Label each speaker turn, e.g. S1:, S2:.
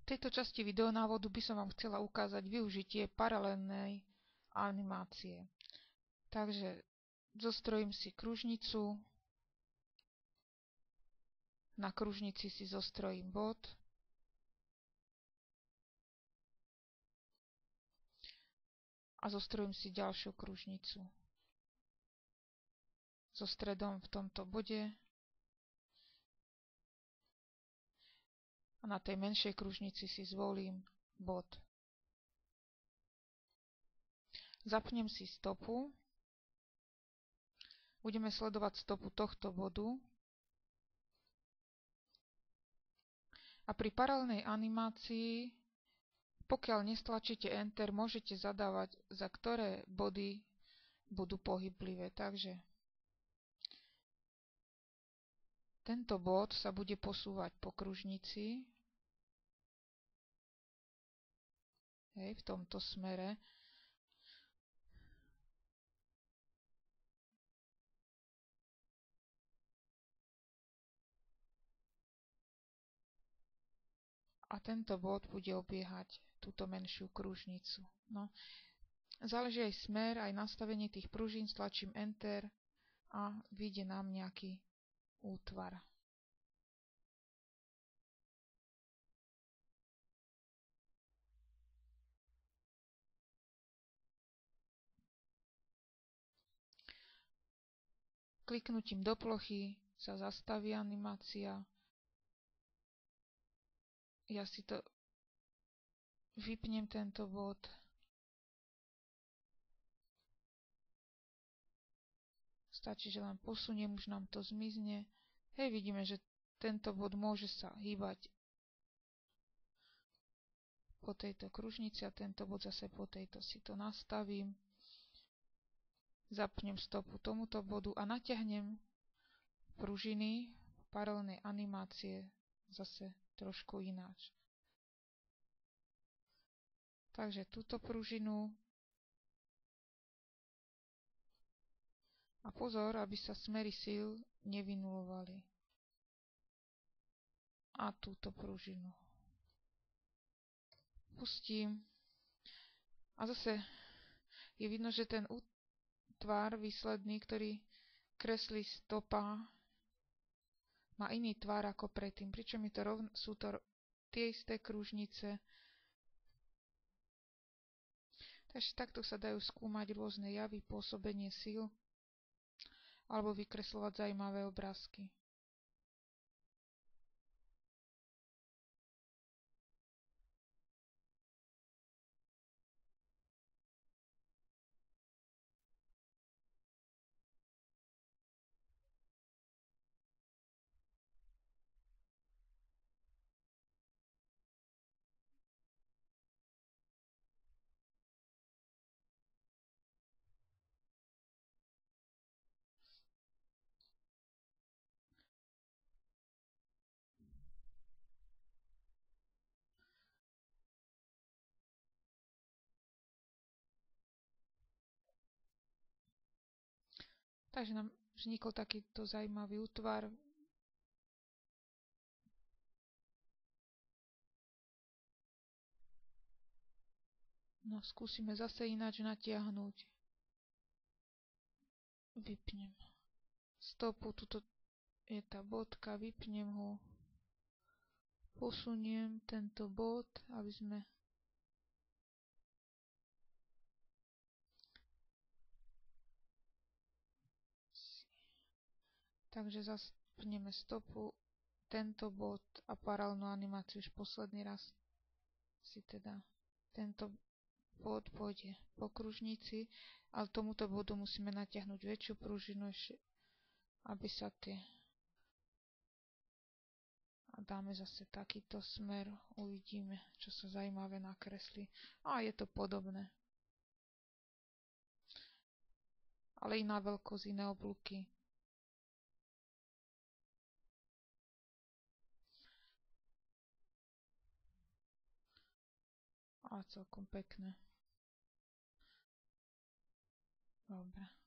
S1: V tejto časti videonávodu by som vám chcela ukázať využitie paralelnej animácie. Takže zostrojím si kružnicu, na kružnici si zostrojím bod a zostrojím si ďalšiu kružnicu so stredom v tomto bode a na tej menšej kružnici si zvolím bod. Zapnem si stopu. Budeme sledovať stopu tohto bodu. A pri paralelnej animácii, pokiaľ nestlačíte Enter, môžete zadávať, za ktoré body budú pohyblivé. Takže tento bod sa bude posúvať po kružnici, v tomto smere. A tento bod bude obiehať túto menšiu kružnicu. No, záleží aj smer, aj nastavenie tých pružín, stlačím Enter a vyjde nám nejaký útvar. Kliknutím do plochy sa zastaví animácia. Ja si to vypnem tento bod. Stačí, že len posuniem, už nám to zmizne. Vidíme, že tento bod môže sa hýbať po tejto kružnici a tento bod zase po tejto. Si to nastavím. Zapnem stopu tomuto bodu a natiahnem pružiny paralelnej animácie zase trošku ináč. Takže túto pružinu a pozor, aby sa smery síl nevynulovali. A túto pružinu pustím a zase je vidno, že ten tvar výsledný, ktorý kreslí stopa, má iný tvar ako predtým, pričom sú to tie isté kružnice. Takže takto sa dajú skúmať rôzne javy, pôsobenie síl alebo vykresľovať zaujímavé obrázky. Takže nám vznikol takýto zaujímavý útvar. No, skúsime zase ináč natiahnuť. Vypnem stopu, tuto je tá bodka, vypnem ho. Posuniem tento bod, aby sme takže zapneme stopu, tento bod a paralelnú animáciu už posledný raz si teda tento bod pôjde po kružnici, ale tomuto bodu musíme natiahnuť väčšiu pružinu ešte, aby sa tie a dáme zase takýto smer, uvidíme, čo sa zaujímavé nakreslí. A je to podobné. Ale iná veľkosť, iné oblúky. A celkom pekné. Dobre.